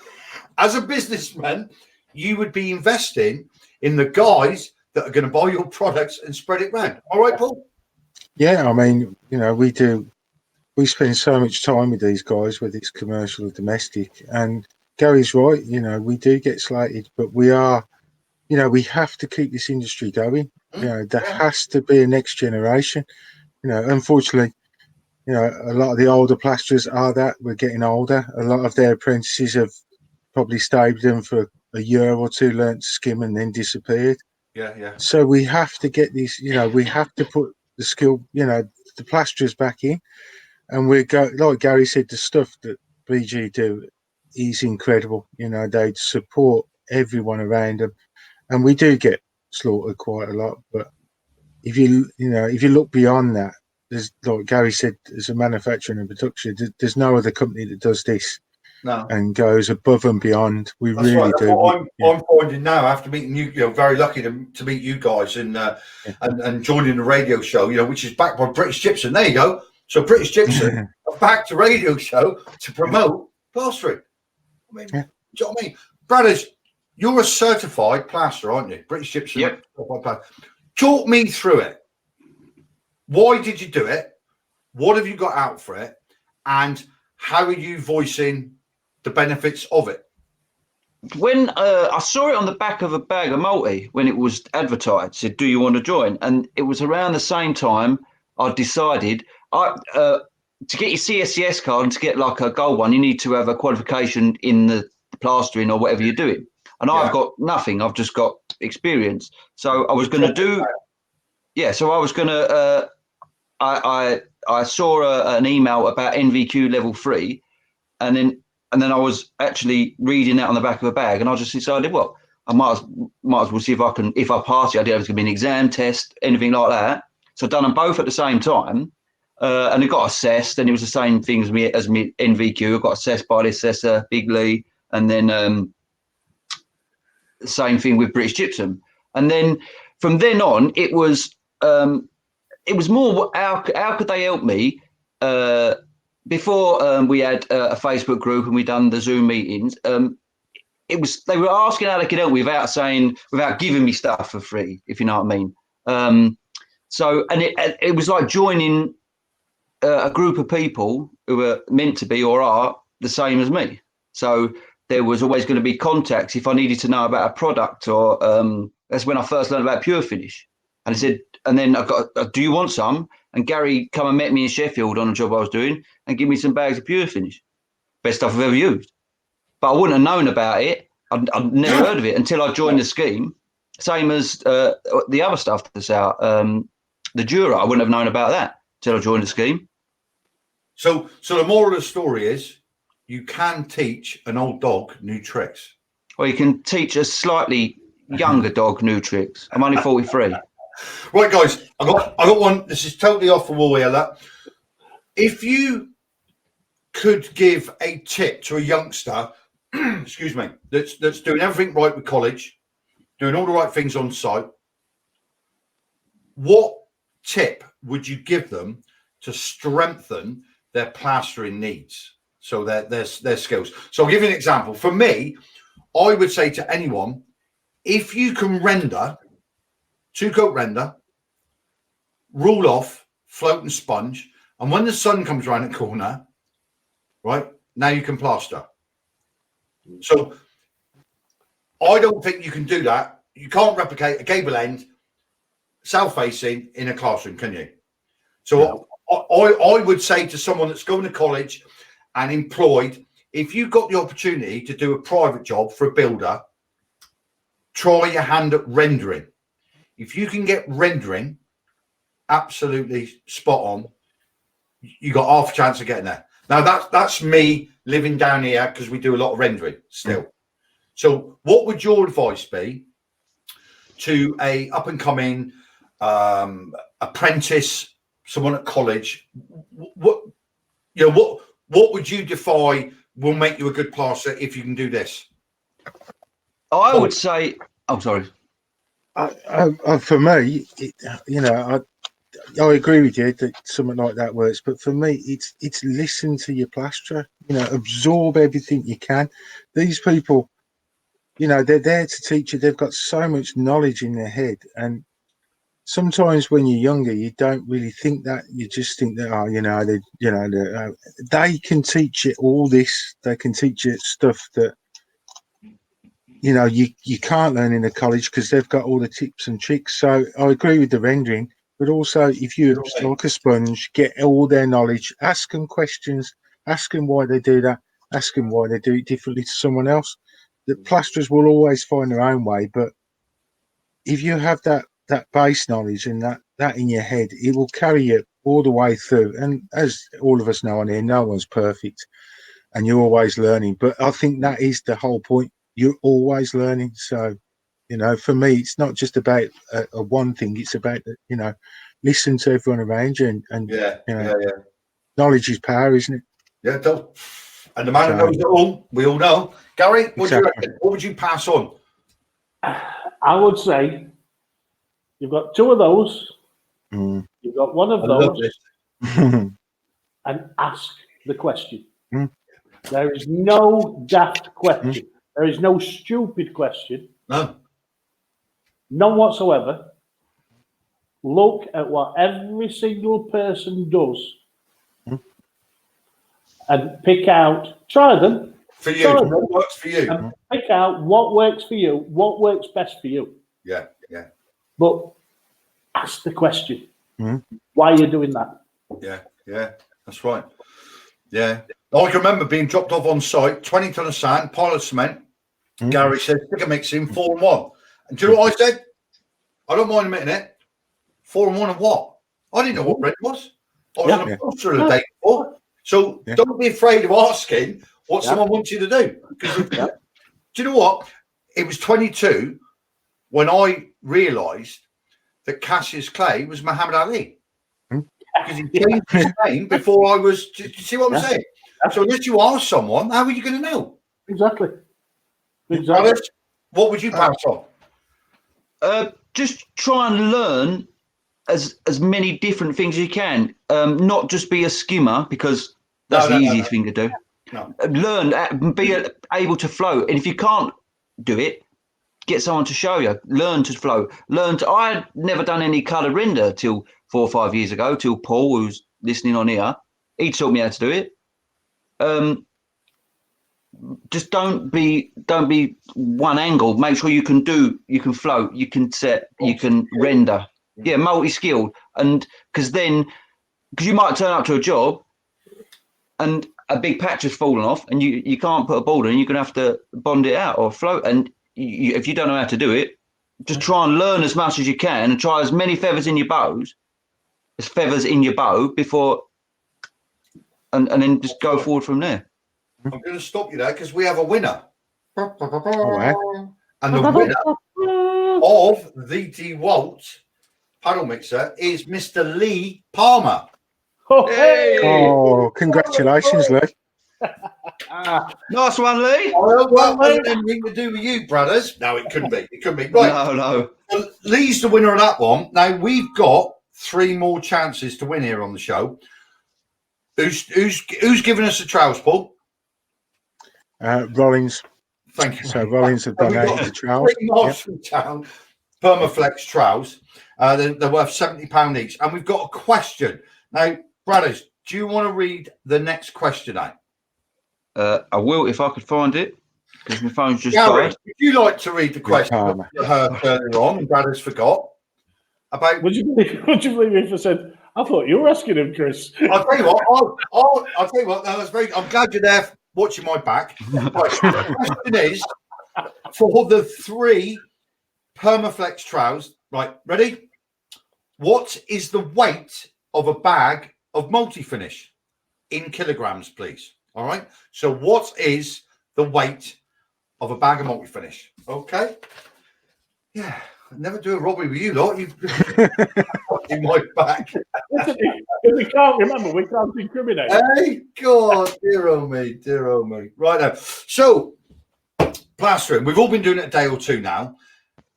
as a businessman, you would be investing in the guys that are going to buy your products and spread it around." All right, Paul?
Yeah, I mean, we do. We spend so much time with these guys, whether it's commercial or domestic. And Gary's right, we do get slated, but we are, we have to keep this industry going. There has to be a next generation. Unfortunately, a lot of the older plasterers are that. We're getting older. A lot of their apprentices have probably stayed with them for a year or two, learnt to skim and then disappeared.
Yeah.
So we have to get these, we have to put the skill, the plasterers back in. And like Gary said, the stuff that BG do is incredible. They support everyone around them. And we do get slaughtered quite a lot. But if you look beyond that, there's, like Gary said, as a manufacturer and production, there's no other company that does this and goes above and beyond. We That's really right. do.
I'm finding now after meeting you, very lucky to meet you guys and joining the radio show, which is backed by British Gypsum. There you go. So British Gypsum are backed a radio show to promote plastering. I mean, do you know what I mean? Brothers, you're a certified plasterer, aren't you? British Gypsum.
Yep.
Talk me through it. Why did you do it? What have you got out for it? And how are you voicing the benefits of it?
When I saw it on the back of a bag of multi when it was advertised, said, "Do you want to join?" And it was around the same time I decided to get your CSCS card and to get like a gold one, you need to have a qualification in the plastering or whatever you're doing. And I've got nothing. I've just got experience. So I was going to do. Yeah. So I was going to. I saw an email about NVQ level 3, and then I was actually reading that on the back of a bag, and I just decided, well, I might as well see if I can. If I pass it, I did have to be an exam test, anything like that. So I've done them both at the same time, and it got assessed, and it was the same thing as me NVQ. I got assessed by the assessor, Big Lee, and then the same thing with British Gypsum. And then from then on, it was more how could they help me? Before we had a Facebook group and we done the Zoom meetings. They were asking how they could help me without giving me stuff for free, if you know what I mean. So it was like joining a group of people who were meant to be or are the same as me. So there was always going to be contacts if I needed to know about a product, or that's when I first learned about Pure Finish. And I said, and then I got, do you want some? And Gary come and met me in Sheffield on a job I was doing and give me some bags of Pure Finish. Best stuff I've ever used. But I wouldn't have known about it. I'd never heard of it until I joined the scheme. Same as the other stuff that's out. The Dura, I wouldn't have known about that until I joined the scheme.
So the moral of the story is you can teach an old dog new tricks.
Or you can teach a slightly younger dog new tricks. I'm only 43.
Right, guys, I got one. This is totally off the wall here. That if you could give a tip to a youngster, excuse me, that's doing everything right with college, doing all the right things on site, what tip would you give them to strengthen their plastering needs? So their skills. So I'll give you an example. For me, I would say to anyone, if you can render, 2-coat render, rule off, float and sponge, and when the sun comes around the corner, right, now you can plaster. So I don't think you can do that. You can't replicate a gable end south-facing in a classroom, can you? So I would say to someone that's going to college and employed, if you've got the opportunity to do a private job for a builder, try your hand at rendering. If you can get rendering absolutely spot on, you got half a chance of getting there. Now that's me living down here because we do a lot of rendering still. So what would your advice be to a up and coming apprentice, someone at college? What would you define will make you a good plasterer if you can do this?
I would say, oh, sorry.
For me, I agree with you that something like that works. But for me, it's listen to your plasterer. Absorb everything you can. These people, they're there to teach you. They've got so much knowledge in their head, and sometimes when you're younger, you don't really think that. You just think that, they can teach you all this. They can teach you stuff that you can't learn in a college because they've got all the tips and tricks. So I agree with the rendering, but also if you're like a sponge, get all their knowledge, ask them questions, ask them why they do that, ask them why they do it differently to someone else. The plasterers will always find their own way, but if you have that base knowledge and that in your head, it will carry you all the way through. And as all of us know on here, no one's perfect and you're always learning. But I think that is the whole point. You're always learning. So, for me, it's not just about a one thing. It's about, listen to everyone around you and knowledge is power, isn't it?
Yeah, it does. And the man who knows it all, we all know. Gary, what do you reckon? What would you pass on?
I would say you've got two of those. You've got one of those. And ask the question. There is no daft question. There is no stupid question.
No.
None whatsoever. Look at what every single person does and pick out, try them.
For you, what works for you.
And pick out what works for you, what works best for you.
Yeah.
But ask the question. Why are you doing that?
Yeah, that's right. Yeah. I can remember being dropped off on site, 20 ton of sand, pile of cement. Gary said, stick a mix in, 4 and 1. And do you know what I said? I don't mind admitting it. 4 and 1 of what? I didn't know what red was. I was on a poster the day before. So don't be afraid of asking what someone wants you to do. Because do you know what? It was 22 when I realised that Cassius Clay was Muhammad Ali. Because he changed his name before I was. Do you see what I'm saying? So unless you ask someone, how are you going to know?
Exactly.
Alice, what would you pass on?
Just try and learn as many different things as you can. Not just be a skimmer, because that's the easiest thing to do.
No.
Learn, be able to flow. And if you can't do it, get someone to show you. Learn to flow. I had never done any colour render till 4 or 5 years ago, till Paul, who's listening on here, he taught me how to do it. Just don't be one angle. Make sure you can float, you can set, you can render. Yeah, multi-skilled. And because you might turn up to a job and a big patch has fallen off and you can't put a border, and you're going to have to bond it out or float. And if you don't know how to do it, just try and learn as much as you can, and try as many feathers in your bow before, and then just go forward from there.
I'm going to stop you there because we have a winner.
Oh,
and the winner of the DeWalt paddle mixer is Mr. Lee Palmer.
Hey!
Oh, congratulations, Lee.
Nice one, Lee.
Well, that wasn't anything to do with you, brothers. No, it couldn't be. It couldn't be. Right.
No.
Well, Lee's the winner of that one. Now, we've got 3 more chances to win here on the show. Who's giving us the trowels, Paul?
Rollins.
Thank you.
So Rollins have donated the trowels.
3 miles from town, Permaflex trowels. They're worth £70 each. And we've got a question. Now, brothers, do you want to read the next question out?
I will if I could find it, because my phone's just
Gary,
died.
would you like to read the question that you heard earlier on and brothers forgot? About
Would you believe if I said, I thought you were asking him, Chris?
I'll tell you what. I'll tell you what. That was very. I'm glad you're there watching my back. Right, the question is for the 3 Permaflex trowels. Right, ready? What is the weight of a bag of multi-finish in kilograms, please? All right. So, what is the weight of a bag of multi-finish? Okay. Yeah. I'd never do a robbery with you lot. You've in my back.
If we can't remember, we can't incriminate.
Hey, God, dear oh me, dear oh me. Right now, so plastering. We've all been doing it a day or 2 now.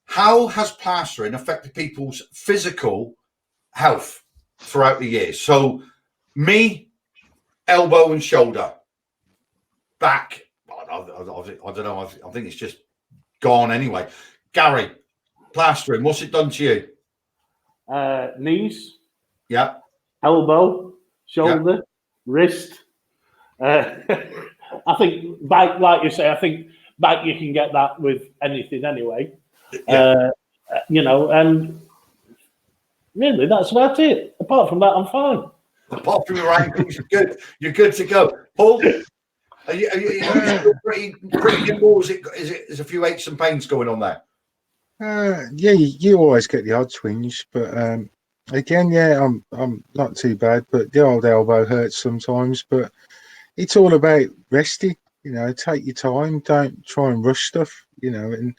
How has plastering affected people's physical health throughout the years? So, me, elbow and shoulder, back. I don't know. I think it's just gone anyway. Gary. Plastering, what's it done to you?
Knees,
Yeah.
elbow, shoulder, wrist. I think back, like you say, I think back you can get that with anything anyway.
Yeah.
And really that's about it. Apart from that, I'm fine.
Apart from your ankles, you're good. You're good to go. Paul, are you still pretty nimble? Is a few aches and pains going on there?
Yeah, you always get the odd twinge, but again, yeah, I'm not too bad. But the old elbow hurts sometimes. But it's all about resting. Take your time. Don't try and rush stuff. And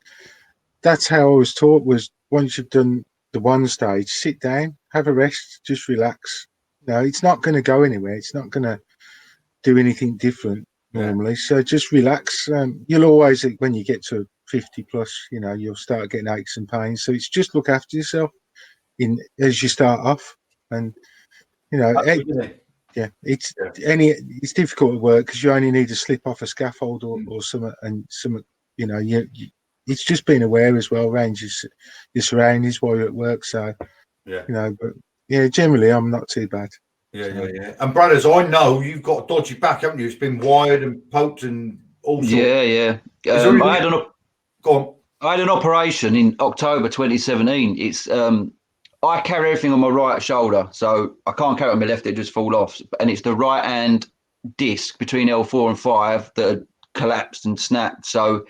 that's how I was taught. Was once you've done the one stage, sit down, have a rest, just relax. It's not going to go anywhere. It's not going to do anything different normally. So just relax. You'll always, when you get to 50 plus, you'll start getting aches and pains. So it's just look after yourself as you start off. And it's difficult to work because you only need to slip off a scaffold or something, and something. It's just being aware as well around your surroundings while you're at work. So but yeah, generally I'm not too bad.
Yeah. And brothers, I know you've got a dodgy back, haven't you? It's been wired and poked and all sorts.
Yeah.
Go on.
I had an operation in October 2017. It's I carry everything on my right shoulder, so I can't carry it on my left; it just fall off. And it's the right hand disc between L4 and 5 that had collapsed and snapped. So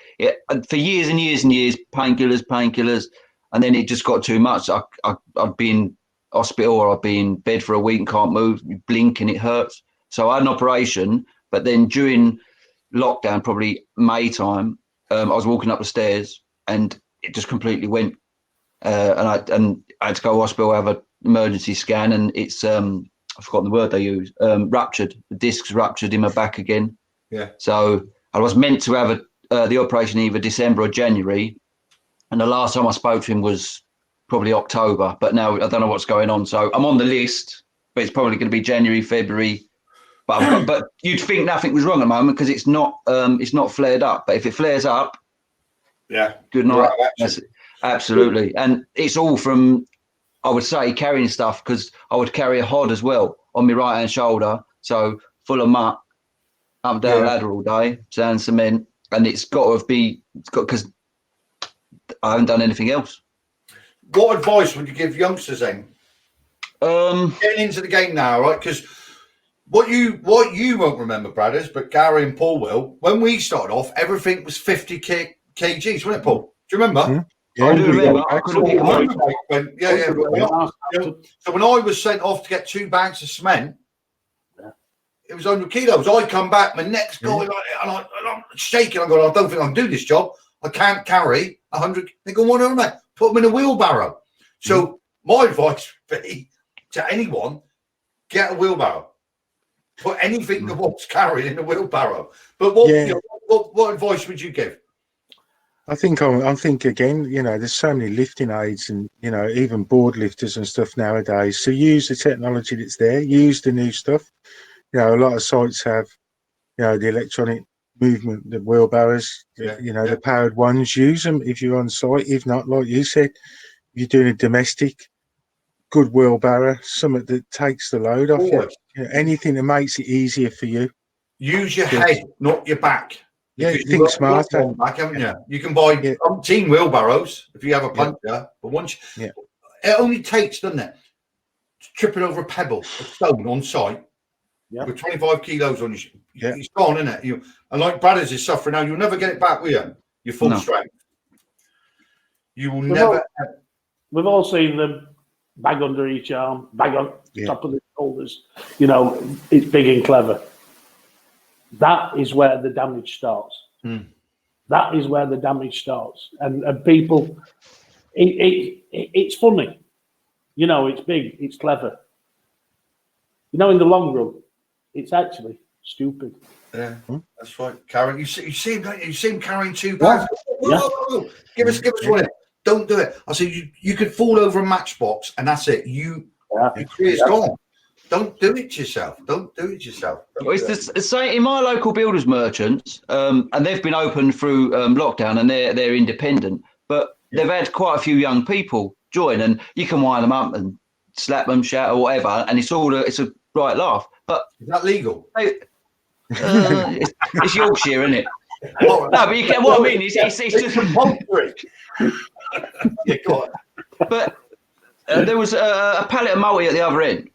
for years and years and years, painkillers, and then it just got too much. I'd be in hospital or I'd be in bed for a week and can't move. You blink and it hurts. So I had an operation, but then during lockdown, probably May time, I was walking up the stairs and it just completely went. And I had to go to hospital, have an emergency scan, and it's I've forgotten the word they use. Ruptured. The disc's ruptured in my back again.
Yeah.
So I was meant to have the operation either December or January, And the last time I spoke to him was probably October, but now I don't know what's going on. So I'm on the list, but it's probably going to be January, February. But you'd think nothing was wrong at the moment because it's not flared up. But if it flares up,
yeah,
good night.
Right,
absolutely. And it's all from, I would say, carrying stuff, because I would carry a hod as well on my right hand shoulder, so full of muck, up and down ladder all day, sand, cement, and it's got to be, because I haven't done anything else. What
advice would you give youngsters then? Getting into the game now, right? Because what you won't remember, Brothers, but Gary and Paul will. When we started off, everything was 50 kgs, wasn't it, Paul? Do you remember?
Mm-hmm.
Yeah, I do remember. I couldn't pick them up.
So when I was sent off to get 2 bags of cement, it was 100 kilos. I come back, my neck's going, and I'm shaking. I'm going, I don't think I can do this job. I can't carry 100. They go, what am I? Put them in a wheelbarrow. So my advice would be to anyone, get a wheelbarrow. Put anything that wants carried in a wheelbarrow. But what advice would you give?
I think again, there's so many lifting aids and, even board lifters and stuff nowadays. So use the technology that's there, use the new stuff. A lot of sites have, the electronic movement, the wheelbarrows, the powered ones. Use them if you're on site. If not, like you said, if you're doing a domestic, good wheelbarrow, something that takes the load off you. Anything that makes it easier for you.
Use your head, not your back.
Yeah, think smarter.
Back, haven't you? You can buy umpteen wheelbarrows if you have a puncher, but once it only takes, doesn't it, tripping over a pebble, a stone on site with 25 kilos on you. It's gone, isn't it? And like Brothers is suffering now, you'll never get it back, will you? Your full strength. You will never.
We've all seen them, bag under each arm, bag on top of the shoulders. It's big and clever. That is where the damage starts. That is where the damage starts. And people, it's funny. It's big, it's clever. In the long run, it's actually stupid.
Yeah, that's right. Carrying, you see him carrying 2 bags. Whoa. Give us one. Don't do it. I said you could fall over a matchbox and that's it. Your career's gone. Don't do it yourself. Well,
it's the same in my local builders merchants, and they've been open through lockdown, and they're independent. But they've had quite a few young people join, and you can wind them up and slap them, shout or whatever, and it's a right laugh. But
is that legal?
It's Yorkshire, isn't it? No, but you get what I mean. It's just
compulsory. Go on.
But there was a pallet of multi at the other end.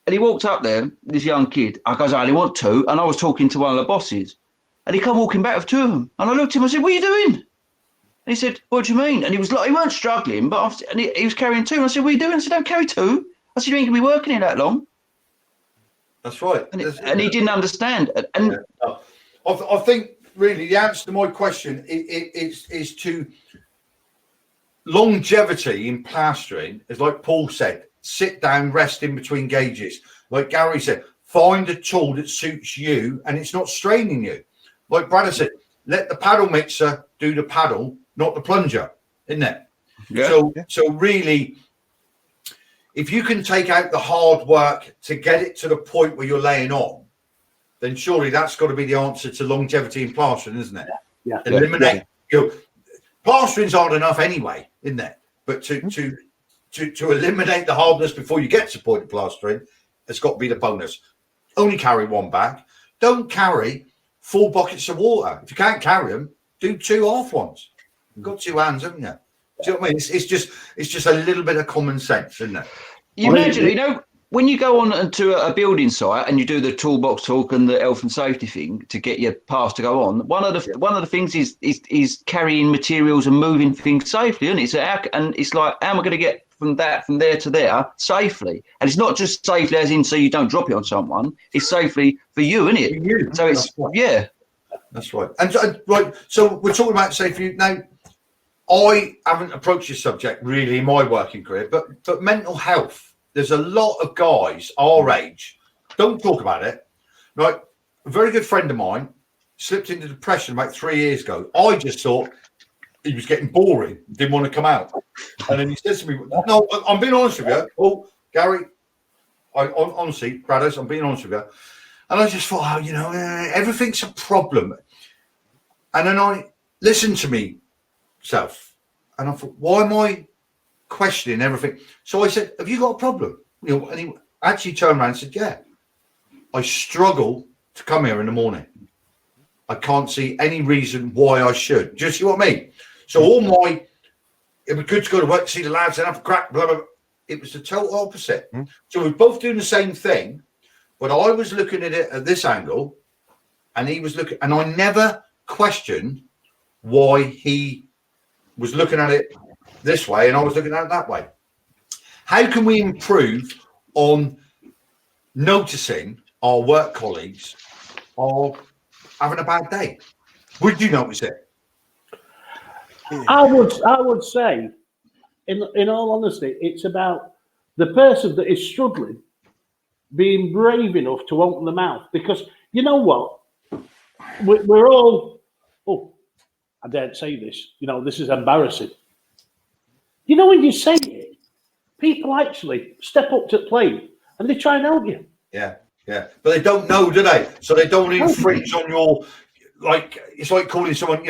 And he walked up there, this young kid. I goes, I only want 2. And I was talking to one of the bosses. And he come walking back with 2 of them. And I looked at him, I said, what are you doing? And he said, what do you mean? And he was like, he weren't struggling, but he was carrying 2. And I said, what are you doing? I said, don't carry 2. I said, you ain't going to be working here that long.
That's right.
And he didn't understand. And
I think, really, the answer to my question is to longevity in plastering, is like Paul said, sit down, rest in between gauges. Like Gary said, find a tool that suits you and it's not straining you. Like Brad said, let the paddle mixer do the paddle, not the plunger, isn't it? Yeah. So really, if you can take out the hard work to get it to the point where you're laying on, then surely that's got to be the answer to longevity in plastering, isn't it?
Yeah.
Eliminate. Plastering's hard enough anyway, isn't it? But to eliminate the hardness before you get to the point of plastering, it's got to be the bonus. Only carry 1 bag. Don't carry 4 buckets of water. If you can't carry them, do 2 half ones. You've got 2 hands, haven't you? Do you know what I mean? It's just a little bit of common sense, isn't it?
You imagine, when you go on to a building site and you do the toolbox talk and the health and safety thing to get your pass to go on, one of the things is carrying materials and moving things safely, isn't it? So it's like, how am I going to get from there to there safely? And it's not just safely as in so you don't drop it on someone. It's safely for you, isn't it?
You.
So it's
That's right. And right. So we're talking about safety now. I haven't approached this subject really in my working career, but mental health. There's a lot of guys our age don't talk about it. Right. A very good friend of mine slipped into depression about 3 years ago. I just thought he was getting boring, didn't want to come out. And then he says to me, no, I'm being honest with you. Oh, Gary, honestly, Bradders, I'm being honest with you. And I just thought, everything's a problem. And then I listened to myself, and I thought, why am I questioning everything? So I said, have you got a problem? And he actually turned around and said, yeah, I struggle to come here in the morning. I can't see any reason why I should. Do you see what I mean? So it was good to go to work, see the lads and have a crack, blah, blah, blah. It was the total opposite. So we're both doing the same thing, but I was looking at it at this angle, and he was looking, and I never questioned why he was looking at it this way and I was looking at it that way. How can we improve on noticing our work colleagues are having a bad day? Would you notice it?
I would say, in all honesty, it's about the person that is struggling being brave enough to open the mouth. Because you know what? We're all, I daren't say this, this is embarrassing. When you say it, people actually step up to the plate and they try and help you.
Yeah. But they don't know, do they? So they don't infringe on your, it's like calling someone,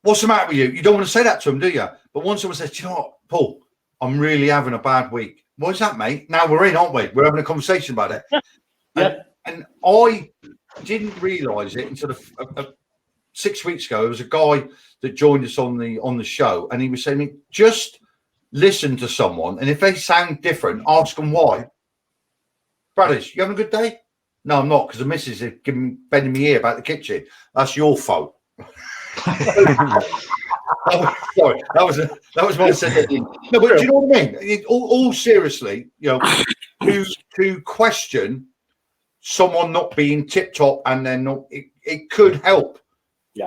what's the matter with you? You don't want to say that to them, do you? But once someone says, you know what, Paul, I'm really having a bad week. What's that, mate? Now we're in, aren't we? We're having a conversation about it.
Yeah.
And I didn't realise it until 6 weeks ago. There was a guy that joined us on the show, and he was saying, just listen to someone, and if they sound different, ask them why. Brothers, you having a good day? No, I'm not, because the missus is bending me ear about the kitchen. That's your fault. Sorry, that was my sentence. No, but do you know what I mean? All seriously, to question someone not being tip top, and then it could help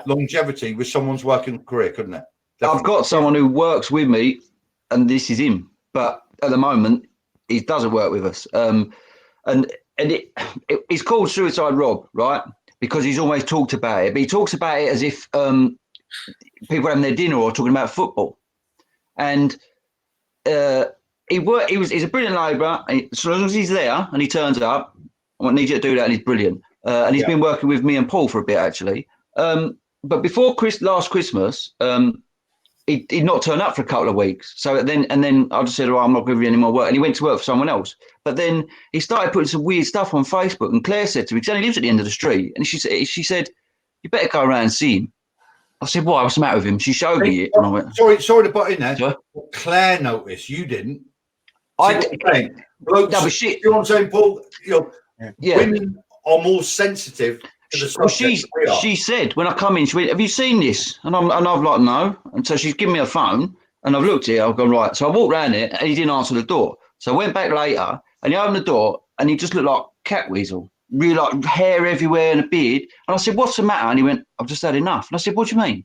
longevity with someone's working career, couldn't it? Definitely.
I've got someone who works with me, and this is him. But at the moment, he doesn't work with us. And it's called Suicide Rob, right? Because he's always talked about it. But he talks about it as if people having their dinner or talking about football. And he's a brilliant labourer. So as long as he's there and he turns up, I need you to do that, and he's brilliant. And he's been working with me and Paul for a bit, actually. But before last Christmas, he'd not turned up for a couple of weeks. So then I just said, I'm not giving you any more work. And he went to work for someone else. But then he started putting some weird stuff on Facebook. And Claire said to me, because he only lives at the end of the street, and she said, you better go around and see him. I said, why? What's the matter with him? She showed me it. And I went,
sorry to butt in there. Sorry? Claire noticed. You didn't.
No, but
you know what I'm saying, Paul? Women are more sensitive to the subject.
Well, she said, when I come in, she went, have you seen this? And I've like, no. And so she's given me a phone, and I've looked at it. I've gone, right. So I walked around it, and he didn't answer the door. So I went back later, and he opened the door, and he just looked like cat weasel. Really, like hair everywhere and a beard. And I said, what's the matter? And he went, I've just had enough. And I said, what do you mean?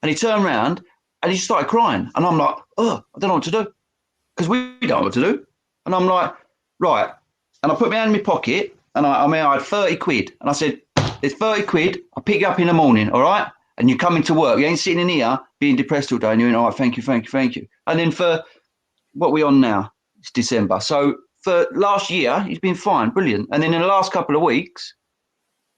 And he turned around and he just started crying. And I'm like, I don't know what to do. Because we don't know what to do. And I'm like, right. And I put my hand in my pocket, and I had 30 quid. And I said, there's 30 quid. I'll pick you up in the morning, all right? And you're coming to work. You ain't sitting in here being depressed all day. And you went, all right, thank you. And then for what we're on now, it's December. So for last year, he's been fine, brilliant. And then in the last couple of weeks,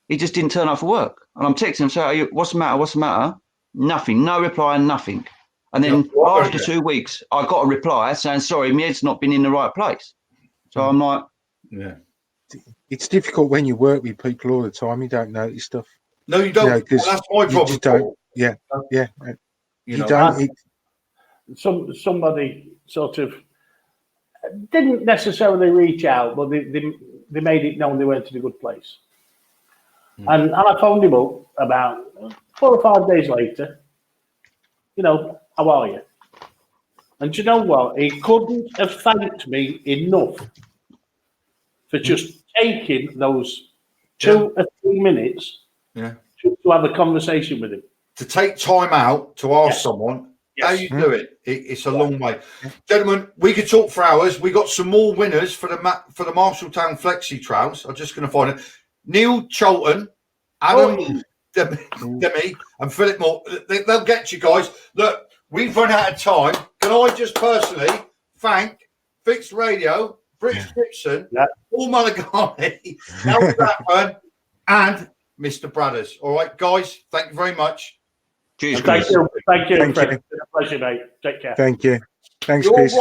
he just didn't turn up for work. And I'm texting him, saying, what's the matter? Nothing, no reply, nothing. And then after 2 weeks, I got a reply saying, sorry, my head's not been in the right place. So I'm like,
it's difficult when you work with people all the time. You don't notice stuff.
No, you don't. That's my problem.
You don't. Yeah. You don't.
Somebody sort of didn't necessarily reach out, but they made it known they went to the good place. And I phoned him up about 4 or 5 days later. How are you? And do you know what? He couldn't have thanked me enough for just taking those 2 or 3 minutes to have a conversation with him. To
take time out to ask someone how you do it. It's a long way. Gentlemen, we could talk for hours. We got some more winners for the Marshalltown Flexi Trials. I'm just going to find it. Neil Cholton, Adam Demi and Philip Moore. They'll get you guys. Look, we've run out of time. Can I just personally thank Fixed Radio, British Gypsum, Paul Mulligani, Al Blackburn, and Mr. Brothers. All right, guys, thank you very much.
Cheers,
Thank you. Thank you.
Thank you.
Fred. It's been a pleasure, mate. Take care.
Thank you. Thanks,
You're
Chris.